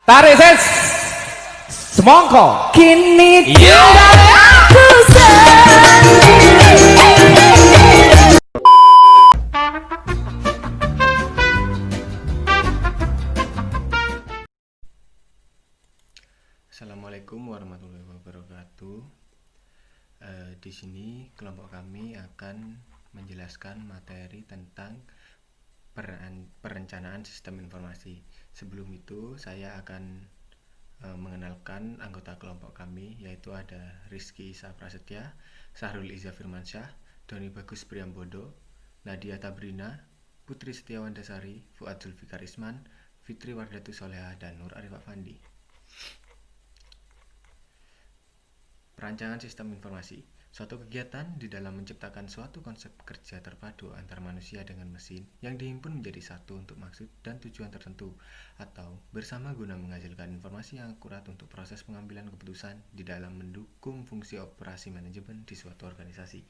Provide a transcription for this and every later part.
Tarik ses. Semongko. Kini tinggal aku Assalamualaikum warahmatullahi wabarakatuh. Di sini kelompok kami akan menjelaskan materi tentang perencanaan sistem informasi. Sebelum itu saya akan mengenalkan anggota kelompok kami, yaitu ada Rizky Isa Prasetya, Sahrul Iza Firmansyah, Doni Bagus Priambodo, Nadia Tabrina, Putri Setiawan Dasari, Fuad Zulfikar Isman, Fitri Wardatu Soleha, dan Nur Arif Afandi. Perancangan sistem informasi, suatu kegiatan di dalam menciptakan suatu konsep kerja terpadu antar manusia dengan mesin yang dihimpun menjadi satu untuk maksud dan tujuan tertentu, atau bersama guna menghasilkan informasi yang akurat untuk proses pengambilan keputusan di dalam mendukung fungsi operasi manajemen di suatu organisasi.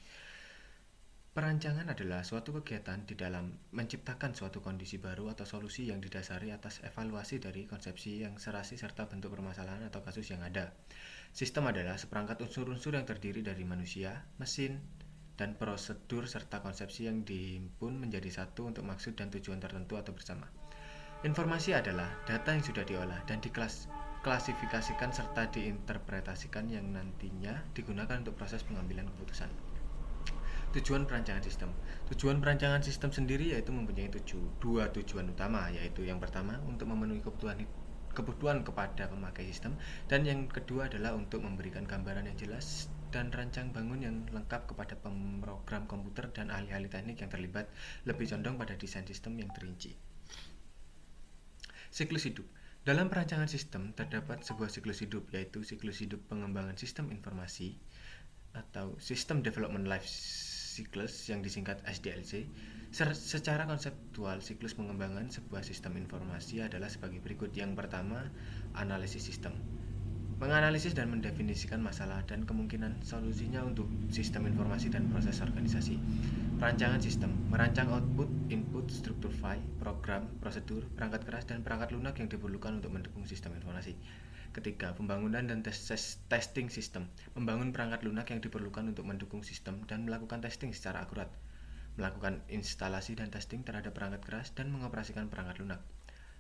Perancangan adalah suatu kegiatan di dalam menciptakan suatu kondisi baru atau solusi yang didasari atas evaluasi dari konsepsi yang serasi serta bentuk permasalahan atau kasus yang ada. Sistem adalah seperangkat unsur-unsur yang terdiri dari manusia, mesin, dan prosedur serta konsepsi yang dihimpun menjadi satu untuk maksud dan tujuan tertentu atau bersama. Informasi adalah data yang sudah diolah dan diklasifikasikan serta diinterpretasikan yang nantinya digunakan untuk proses pengambilan keputusan. Tujuan perancangan sistem. Tujuan perancangan sistem sendiri yaitu mempunyai dua tujuan utama, yaitu yang pertama untuk memenuhi kebutuhan kepada pemakai sistem, dan yang kedua adalah untuk memberikan gambaran yang jelas dan rancang bangun yang lengkap kepada pemrogram komputer dan ahli-ahli teknik yang terlibat, lebih condong pada desain sistem yang terinci. Siklus hidup. Dalam perancangan sistem terdapat sebuah siklus hidup, yaitu siklus hidup pengembangan sistem informasi atau System Development Life Cycles yang disingkat SDLC. Secara konseptual, siklus pengembangan sebuah sistem informasi adalah sebagai berikut. Yang pertama, analisis sistem. Menganalisis dan mendefinisikan masalah dan kemungkinan solusinya untuk sistem informasi dan proses organisasi. Perancangan sistem, merancang output, input, struktur file, program, prosedur, perangkat keras, dan perangkat lunak yang diperlukan untuk mendukung sistem informasi. Ketiga, pembangunan dan testing sistem. Membangun perangkat lunak yang diperlukan untuk mendukung sistem dan melakukan testing secara akurat. Melakukan instalasi dan testing terhadap perangkat keras dan mengoperasikan perangkat lunak.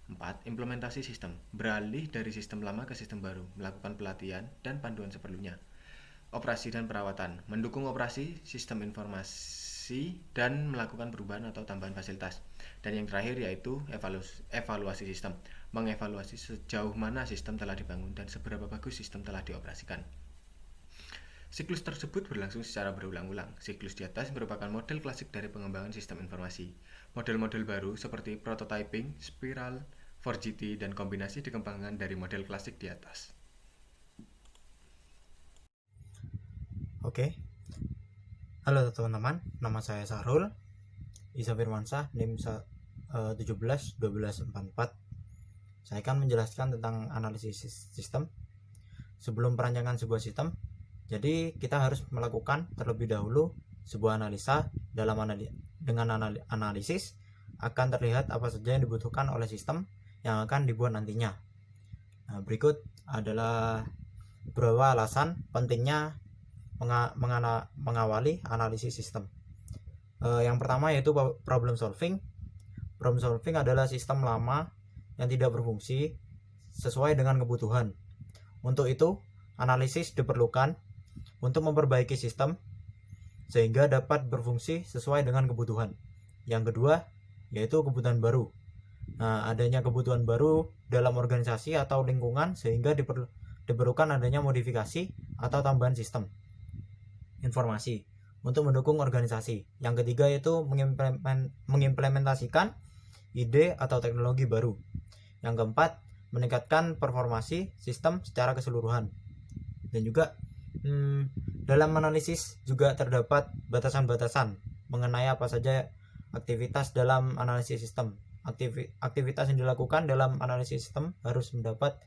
4. Implementasi sistem. Beralih dari sistem lama ke sistem baru, melakukan pelatihan dan panduan seperlunya. Operasi dan perawatan. Mendukung operasi sistem informasi dan melakukan perubahan atau tambahan fasilitas. Dan yang terakhir yaitu evaluasi sistem. Mengevaluasi sejauh mana sistem telah dibangun dan seberapa bagus sistem telah dioperasikan. Siklus tersebut berlangsung secara berulang-ulang. Siklus di atas merupakan model klasik dari pengembangan sistem informasi. Model-model baru seperti prototyping, spiral, 4GT, dan kombinasi dikembangkan dari model klasik di atas. Oke. Halo teman-teman, nama saya Sahrul Iza Firmansyah, NIM 171244. Saya akan menjelaskan tentang analisis sistem. Sebelum perancangan sebuah sistem, jadi kita harus melakukan terlebih dahulu sebuah analisa. Dengan analisis akan terlihat apa saja yang dibutuhkan oleh sistem yang akan dibuat nantinya. Nah, berikut adalah beberapa alasan pentingnya mengawali analisis sistem. Yang pertama yaitu problem solving. Problem solving adalah sistem lama yang tidak berfungsi sesuai dengan kebutuhan. Untuk itu, analisis diperlukan untuk memperbaiki sistem sehingga dapat berfungsi sesuai dengan kebutuhan. Yang kedua, yaitu kebutuhan baru. Nah, adanya kebutuhan baru dalam organisasi atau lingkungan sehingga diperlukan adanya modifikasi atau tambahan sistem informasi untuk mendukung organisasi. Yang ketiga yaitu mengimplementasikan ide atau teknologi baru. Yang keempat, meningkatkan performasi sistem secara keseluruhan. Dan juga dalam analisis juga terdapat batasan-batasan mengenai apa saja aktivitas dalam analisis sistem. Aktivitas yang dilakukan dalam analisis sistem harus menjawab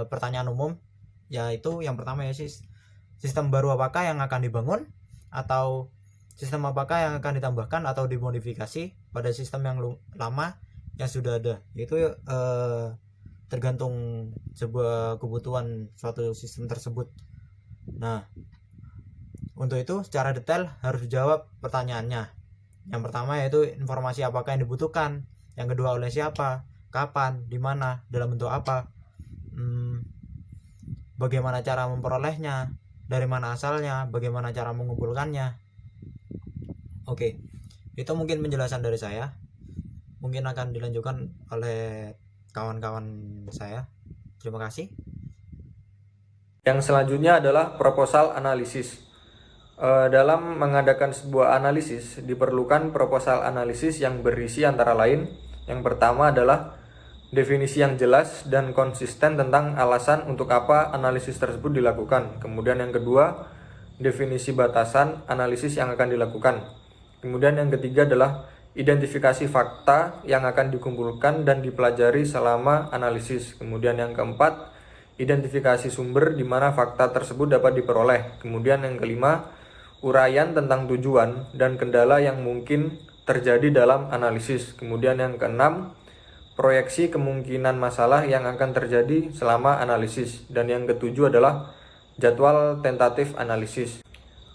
pertanyaan umum, yaitu yang pertama ya sistem baru apakah yang akan dibangun, atau sistem apakah yang akan ditambahkan atau dimodifikasi pada sistem yang lama yang sudah ada. Itu tergantung sebuah kebutuhan suatu sistem tersebut. Nah, untuk itu secara detail harus dijawab pertanyaannya. Yang pertama yaitu informasi apakah yang dibutuhkan, yang kedua oleh siapa, kapan, di mana, dalam bentuk apa, bagaimana cara memperolehnya, dari mana asalnya, bagaimana cara mengumpulkannya. Oke, itu mungkin penjelasan dari saya. Mungkin akan dilanjutkan oleh kawan-kawan saya. Terima kasih. Yang selanjutnya adalah proposal analisis. Dalam mengadakan sebuah analisis, diperlukan proposal analisis yang berisi antara lain. Yang pertama adalah definisi yang jelas dan konsisten tentang alasan untuk apa analisis tersebut dilakukan. Kemudian yang kedua, definisi batasan analisis yang akan dilakukan. Kemudian yang ketiga adalah identifikasi fakta yang akan dikumpulkan dan dipelajari selama analisis. Kemudian yang keempat, identifikasi sumber di mana fakta tersebut dapat diperoleh. Kemudian yang kelima, uraian tentang tujuan dan kendala yang mungkin terjadi dalam analisis. Kemudian yang keenam, proyeksi kemungkinan masalah yang akan terjadi selama analisis. Dan yang ketujuh adalah jadwal tentatif analisis.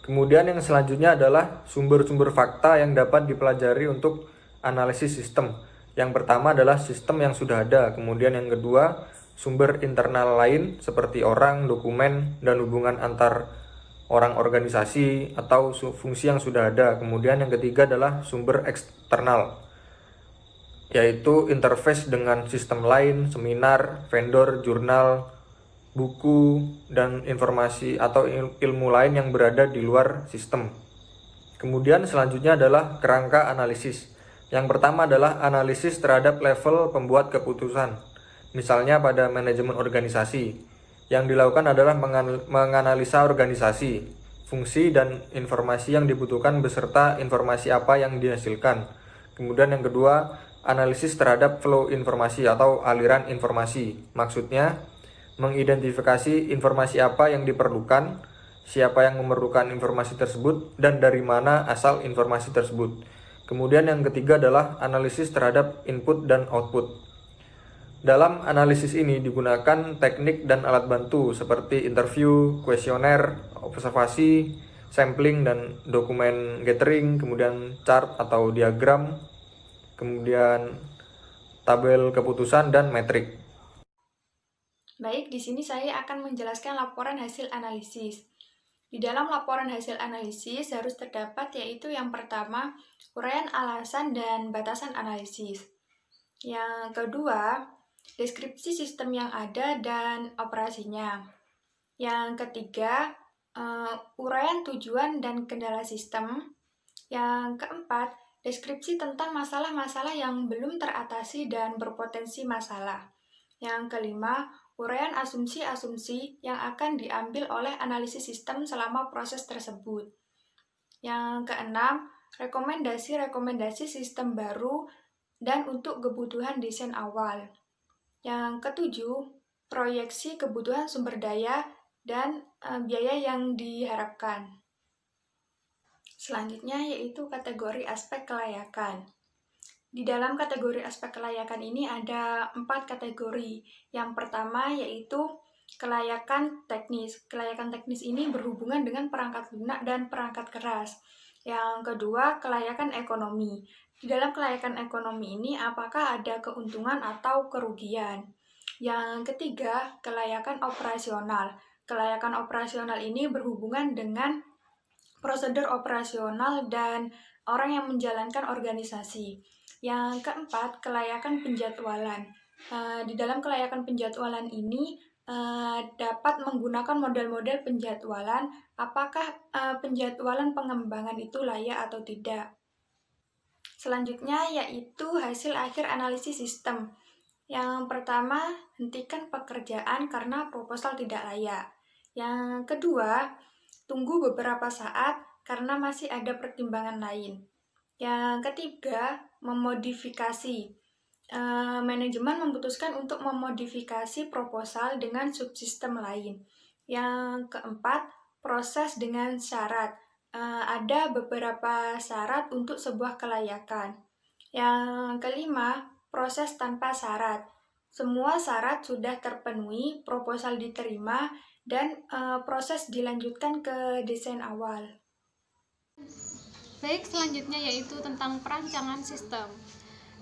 Kemudian yang selanjutnya adalah sumber-sumber fakta yang dapat dipelajari untuk analisis sistem. Yang pertama adalah sistem yang sudah ada. Kemudian yang kedua, sumber internal lain seperti orang, dokumen, dan hubungan antar orang organisasi atau fungsi yang sudah ada. Kemudian yang ketiga adalah sumber eksternal, yaitu interface dengan sistem lain, seminar, vendor, jurnal, buku, dan informasi atau ilmu lain yang berada di luar sistem. Kemudian selanjutnya adalah kerangka analisis. Yang pertama adalah analisis terhadap level pembuat keputusan. Misalnya pada manajemen organisasi. Yang dilakukan adalah menganalisa organisasi, fungsi dan informasi yang dibutuhkan beserta informasi apa yang dihasilkan. Kemudian yang kedua, analisis terhadap flow informasi atau aliran informasi. Maksudnya, mengidentifikasi informasi apa yang diperlukan, siapa yang memerlukan informasi tersebut, dan dari mana asal informasi tersebut. Kemudian yang ketiga adalah analisis terhadap input dan output. Dalam analisis ini digunakan teknik dan alat bantu seperti interview, kuesioner, observasi, sampling, dan dokumen gathering, kemudian chart atau diagram, kemudian tabel keputusan, dan metrik. Baik, di sini saya akan menjelaskan laporan hasil analisis. Di dalam laporan hasil analisis harus terdapat yaitu yang pertama, uraian alasan dan batasan analisis. Yang kedua, deskripsi sistem yang ada dan operasinya. Yang ketiga, uraian tujuan dan kendala sistem. Yang keempat, deskripsi tentang masalah-masalah yang belum teratasi dan berpotensi masalah. Yang kelima, uraian asumsi-asumsi yang akan diambil oleh analisis sistem selama proses tersebut. Yang keenam, rekomendasi-rekomendasi sistem baru dan untuk kebutuhan desain awal. Yang ketujuh, proyeksi kebutuhan sumber daya dan biaya yang diharapkan. Selanjutnya yaitu kategori aspek kelayakan. Di dalam kategori aspek kelayakan ini ada 4 kategori. Yang pertama yaitu kelayakan teknis. Kelayakan teknis ini berhubungan dengan perangkat lunak dan perangkat keras. Yang kedua, kelayakan ekonomi. Di dalam kelayakan ekonomi ini apakah ada keuntungan atau kerugian. Yang ketiga, kelayakan operasional. Kelayakan operasional ini berhubungan dengan prosedur operasional dan orang yang menjalankan organisasi. Yang keempat, kelayakan penjadwalan. Di dalam kelayakan penjadwalan ini dapat menggunakan model-model penjadwalan, apakah penjadwalan pengembangan itu layak atau tidak. Selanjutnya yaitu hasil akhir analisis sistem. Yang pertama, hentikan pekerjaan karena proposal tidak layak. Yang kedua, tunggu beberapa saat karena masih ada pertimbangan lain. Yang ketiga, memodifikasi. Manajemen memutuskan untuk memodifikasi proposal dengan subsistem lain. Yang keempat, proses dengan syarat. Ada beberapa syarat untuk sebuah kelayakan. Yang kelima, proses tanpa syarat. Semua syarat sudah terpenuhi, proposal diterima, dan proses dilanjutkan ke desain awal. Baik, selanjutnya yaitu tentang perancangan sistem.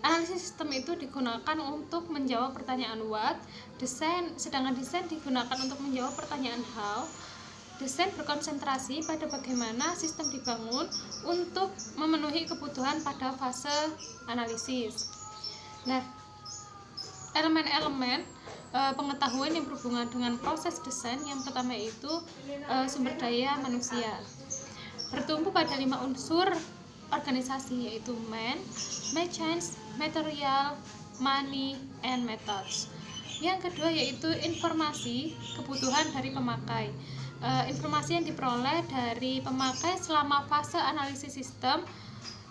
Analisis sistem itu digunakan untuk menjawab pertanyaan what, sedangkan desain digunakan untuk menjawab pertanyaan how. Desain berkonsentrasi pada bagaimana sistem dibangun untuk memenuhi kebutuhan pada fase analisis. Nah, elemen-elemen pengetahuan yang berhubungan dengan proses desain yang pertama yaitu sumber daya manusia. Bertumpu pada 5 unsur organisasi yaitu man, machines, material, money, and methods. Yang kedua yaitu informasi, kebutuhan dari pemakai. Informasi yang diperoleh dari pemakai selama fase analisis sistem.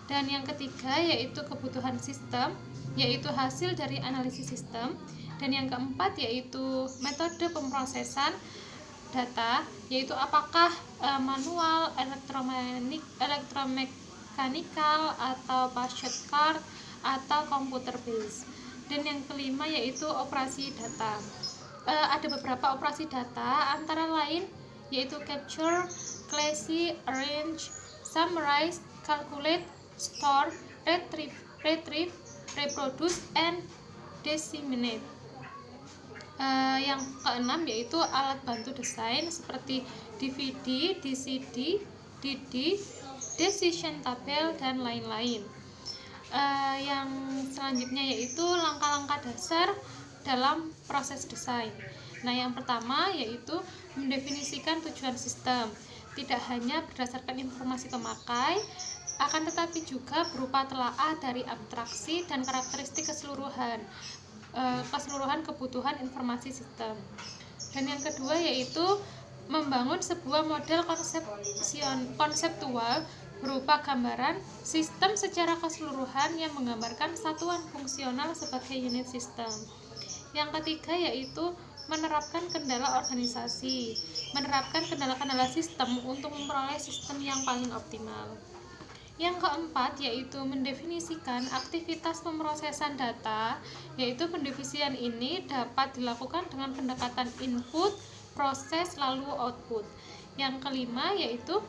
Dan yang ketiga yaitu kebutuhan sistem, yaitu hasil dari analisis sistem. Dan yang keempat yaitu metode pemrosesan data, yaitu apakah manual, elektromekanikal, atau password card, atau computer based. Dan yang kelima yaitu operasi data. Ada beberapa operasi data, antara lain yaitu capture, classify, arrange, summarize, calculate, store, retrieve, reproduce, and disseminate. Yang keenam yaitu alat bantu desain seperti DVD, DCD, DD, decision table, dan lain-lain. Yang selanjutnya yaitu langkah-langkah dasar dalam proses desain. Nah, yang pertama yaitu mendefinisikan tujuan sistem. Tidak hanya berdasarkan informasi pemakai, akan tetapi juga berupa telaah dari abstraksi dan karakteristik keseluruhan kebutuhan informasi sistem. Dan yang kedua yaitu membangun sebuah model konseptual berupa gambaran sistem secara keseluruhan yang menggambarkan satuan fungsional sebagai unit sistem. Yang ketiga yaitu menerapkan kendala organisasi, menerapkan kendala-kendala sistem untuk memperoleh sistem yang paling optimal. Yang keempat yaitu mendefinisikan aktivitas pemrosesan data, yaitu pendefinisian ini dapat dilakukan dengan pendekatan input, proses, lalu output. Yang kelima yaitu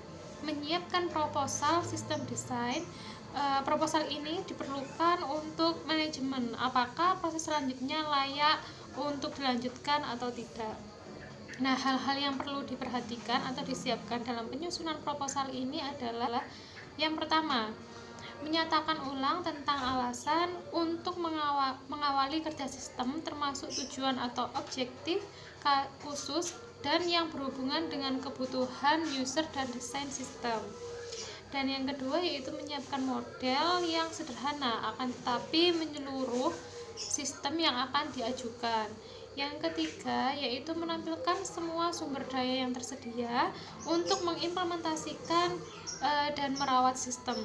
menyiapkan proposal sistem desain. Proposal ini diperlukan untuk manajemen apakah proses selanjutnya layak untuk dilanjutkan atau tidak. Nah, hal-hal yang perlu diperhatikan atau disiapkan dalam penyusunan proposal ini adalah yang pertama, menyatakan ulang tentang alasan untuk mengawali kerja sistem termasuk tujuan atau objektif khusus dan yang berhubungan dengan kebutuhan user dan desain sistem. Dan yang kedua yaitu menyiapkan model yang sederhana akan tetapi menyeluruh sistem yang akan diajukan. Yang ketiga yaitu menampilkan semua sumber daya yang tersedia untuk mengimplementasikan dan merawat sistem.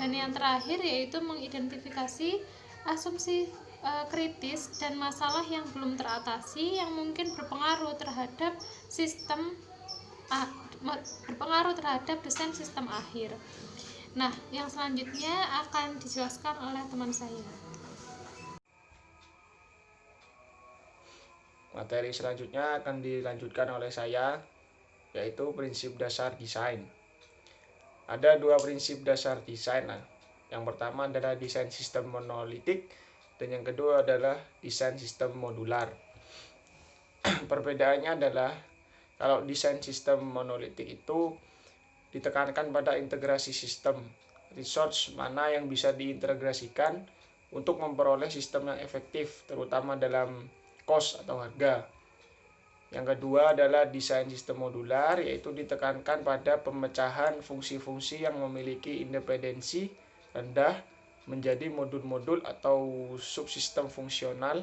Dan yang terakhir yaitu mengidentifikasi asumsi kritis dan masalah yang belum teratasi yang mungkin berpengaruh terhadap desain sistem akhir. Nah, yang selanjutnya akan dijelaskan oleh teman saya. Materi selanjutnya akan dilanjutkan oleh saya, yaitu prinsip dasar desain. Ada 2 prinsip dasar desain. Yang pertama adalah desain sistem monolitik dan yang kedua adalah desain sistem modular. Perbedaannya adalah kalau desain sistem monolitik itu ditekankan pada integrasi sistem, resource mana yang bisa diintegrasikan untuk memperoleh sistem yang efektif, terutama dalam cost atau harga. Yang kedua adalah desain sistem modular, yaitu ditekankan pada pemecahan fungsi-fungsi yang memiliki independensi rendah menjadi modul-modul atau subsistem fungsional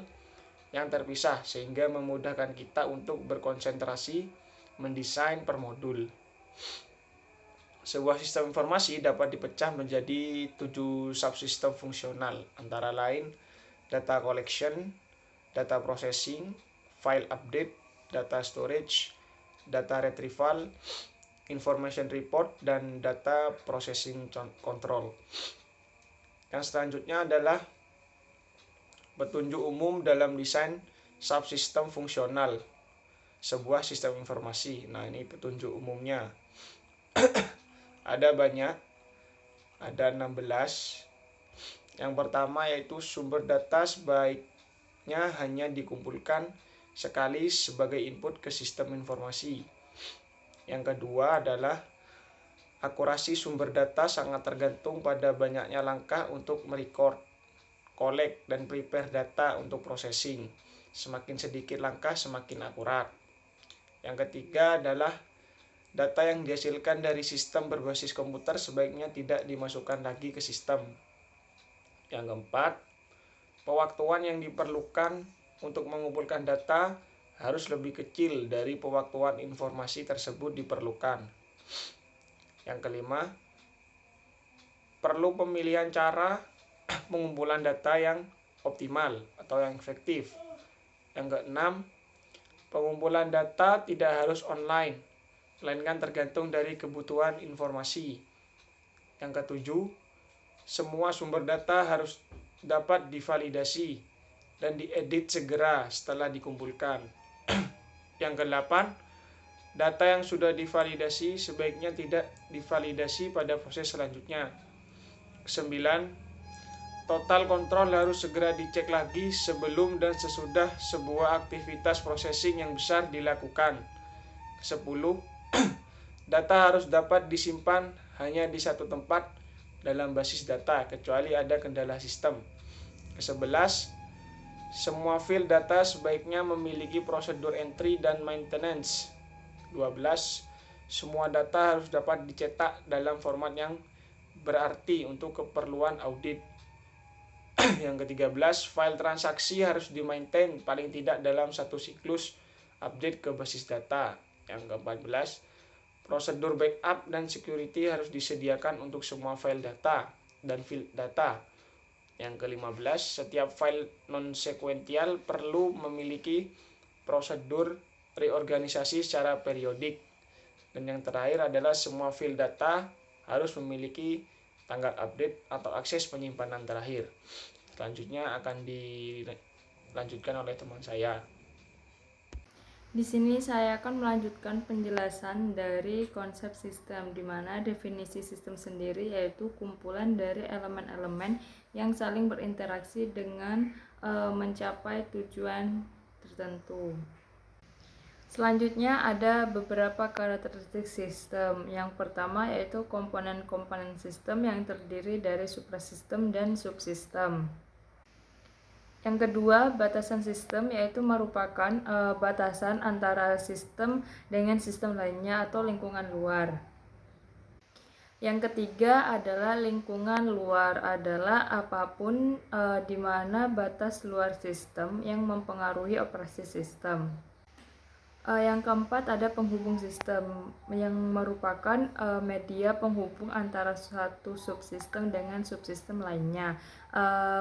yang terpisah sehingga memudahkan kita untuk berkonsentrasi mendesain per modul. Sebuah sistem informasi dapat dipecah menjadi 7 subsistem fungsional, antara lain data collection, data processing, file update, data storage, data retrieval, information report, dan data processing control. Yang selanjutnya adalah Petunjuk umum dalam desain subsistem fungsional sebuah sistem informasi. Nah, ini petunjuk umumnya. Ada banyak, ada 16. Yang pertama yaitu sumber data sebaiknya hanya dikumpulkan sekali sebagai input ke sistem informasi. Yang kedua adalah akurasi sumber data sangat tergantung pada banyaknya langkah untuk merecord, collect, dan prepare data untuk processing. Semakin sedikit langkah, semakin akurat. Yang ketiga adalah data yang dihasilkan dari sistem berbasis komputer sebaiknya tidak dimasukkan lagi ke sistem. Yang keempat, pewaktuan yang diperlukan untuk mengumpulkan data harus lebih kecil dari pewaktuan informasi tersebut diperlukan. Yang kelima, perlu pemilihan cara pengumpulan data yang optimal atau yang efektif. Yang keenam, pengumpulan data tidak harus online, melainkan tergantung dari kebutuhan informasi. Yang ketujuh, semua sumber data harus dapat divalidasi dan diedit segera setelah dikumpulkan. Yang kedelapan, data yang sudah divalidasi sebaiknya tidak divalidasi pada proses selanjutnya. Kesembilan, total kontrol harus segera dicek lagi sebelum dan sesudah sebuah aktivitas processing yang besar dilakukan. Ke-10, data harus dapat disimpan hanya di satu tempat dalam basis data kecuali ada kendala sistem. Ke-11, semua file data sebaiknya memiliki prosedur entry dan maintenance. 12, semua data harus dapat dicetak dalam format yang berarti untuk keperluan audit. Yang ke-13, file transaksi harus di-maintain paling tidak dalam satu siklus update ke basis data. Yang ke-14, prosedur backup dan security harus disediakan untuk semua file data dan field data. Yang ke-15, setiap file non-sekuensial perlu memiliki prosedur reorganisasi secara periodik. Dan yang terakhir adalah semua file data harus memiliki tanggal update atau akses penyimpanan terakhir. Selanjutnya akan dilanjutkan oleh teman saya. Di sini saya akan melanjutkan penjelasan dari konsep sistem, di mana definisi sistem sendiri yaitu kumpulan dari elemen-elemen yang saling berinteraksi dengan mencapai tujuan tertentu. Selanjutnya ada beberapa karakteristik sistem. Yang pertama yaitu komponen-komponen sistem yang terdiri dari suprasistem dan subsistem. Yang kedua, batasan sistem yaitu merupakan batasan antara sistem dengan sistem lainnya atau lingkungan luar. Yang ketiga adalah lingkungan luar adalah apapun di mana batas luar sistem yang mempengaruhi operasi sistem. Yang keempat ada penghubung sistem yang merupakan media penghubung antara suatu subsistem dengan subsistem lainnya.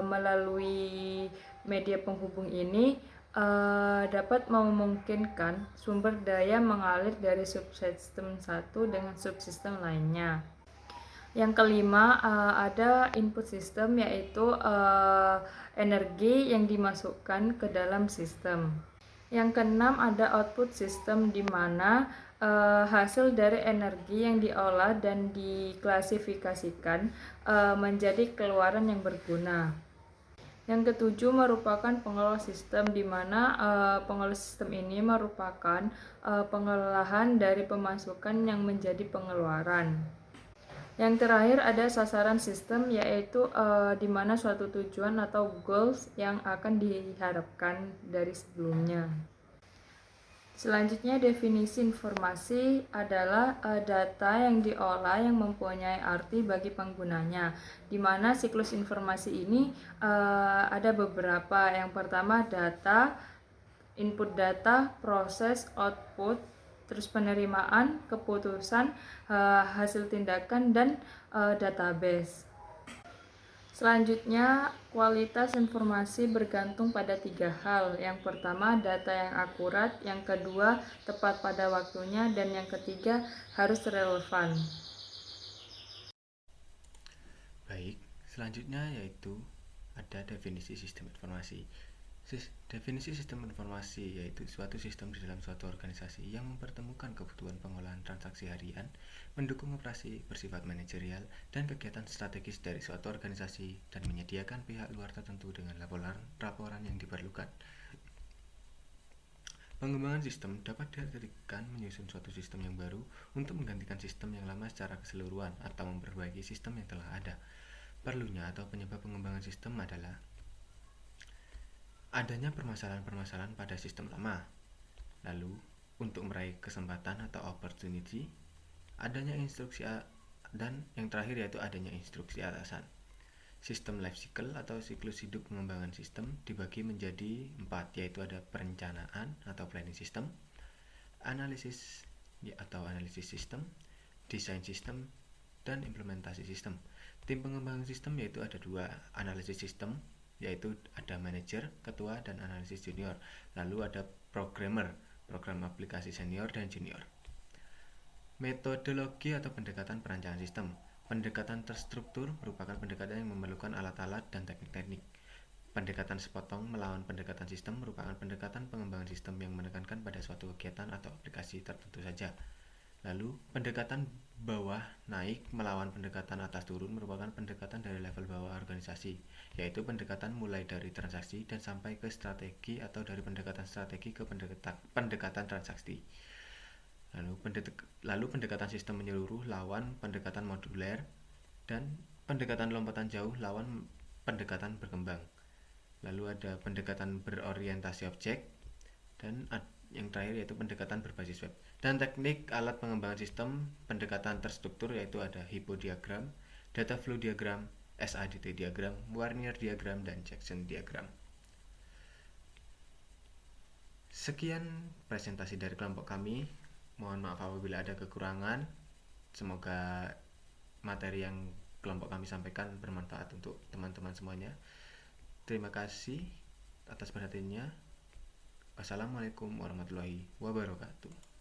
Melalui media penghubung ini dapat memungkinkan sumber daya mengalir dari subsistem satu dengan subsistem lainnya. Yang kelima ada input sistem yaitu energi yang dimasukkan ke dalam sistem. Yang keenam ada output sistem di mana hasil dari energi yang diolah dan diklasifikasikan menjadi keluaran yang berguna. Yang ketujuh merupakan pengelola sistem di mana pengelola sistem ini merupakan pengolahan dari pemasukan yang menjadi pengeluaran. Yang terakhir ada sasaran sistem yaitu di mana suatu tujuan atau goals yang akan diharapkan dari sebelumnya. Selanjutnya definisi informasi adalah data yang diolah yang mempunyai arti bagi penggunanya. Di mana siklus informasi ini ada beberapa. Yang pertama data, input data, proses, output, terus penerimaan, keputusan, hasil tindakan, dan database. Selanjutnya, kualitas informasi bergantung pada 3 hal. Yang pertama, data yang akurat, yang kedua, tepat pada waktunya, dan yang ketiga, harus relevan. Baik, selanjutnya yaitu ada definisi sistem informasi. Definisi sistem informasi yaitu suatu sistem di dalam suatu organisasi yang mempertemukan kebutuhan pengolahan transaksi harian, mendukung operasi bersifat manajerial dan kegiatan strategis dari suatu organisasi, dan menyediakan pihak luar tertentu dengan laporan yang diperlukan. Pengembangan sistem dapat diartikan menyusun suatu sistem yang baru untuk menggantikan sistem yang lama secara keseluruhan atau memperbaiki sistem yang telah ada. Perlunya atau penyebab pengembangan sistem adalah adanya permasalahan-permasalahan pada sistem lama. Lalu, untuk meraih kesempatan atau opportunity, adanya instruksi dan yang terakhir yaitu adanya instruksi atasan. Sistem life cycle atau siklus hidup pengembangan sistem dibagi menjadi 4, yaitu ada perencanaan atau planning system, analisis atau analisis sistem, desain sistem, dan implementasi sistem. Tim pengembangan sistem yaitu ada 2, analisis sistem yaitu ada manajer, ketua, dan analisis junior. Lalu ada programmer, program aplikasi senior dan junior. Metodologi atau pendekatan perancangan sistem. Pendekatan terstruktur merupakan pendekatan yang memerlukan alat-alat dan teknik-teknik. Pendekatan sepotong melawan pendekatan sistem merupakan pendekatan pengembangan sistem yang menekankan pada suatu kegiatan atau aplikasi tertentu saja. Lalu, pendekatan bawah naik melawan pendekatan atas turun merupakan pendekatan dari level bawah organisasi, yaitu pendekatan mulai dari transaksi dan sampai ke strategi atau dari pendekatan strategi ke pendekatan transaksi. Lalu pendekatan sistem menyeluruh lawan pendekatan moduler, dan pendekatan lompatan jauh lawan pendekatan berkembang. Lalu ada pendekatan berorientasi objek, dan yang terakhir yaitu pendekatan berbasis web. Dan teknik alat pengembangan sistem, pendekatan terstruktur yaitu ada hypodiagram, data flow diagram, SADT diagram, Warnier diagram, dan Jackson diagram. Sekian presentasi dari kelompok kami. Mohon maaf apabila ada kekurangan. Semoga materi yang kelompok kami sampaikan bermanfaat untuk teman-teman semuanya. Terima kasih atas perhatiannya. Wassalamualaikum warahmatullahi wabarakatuh.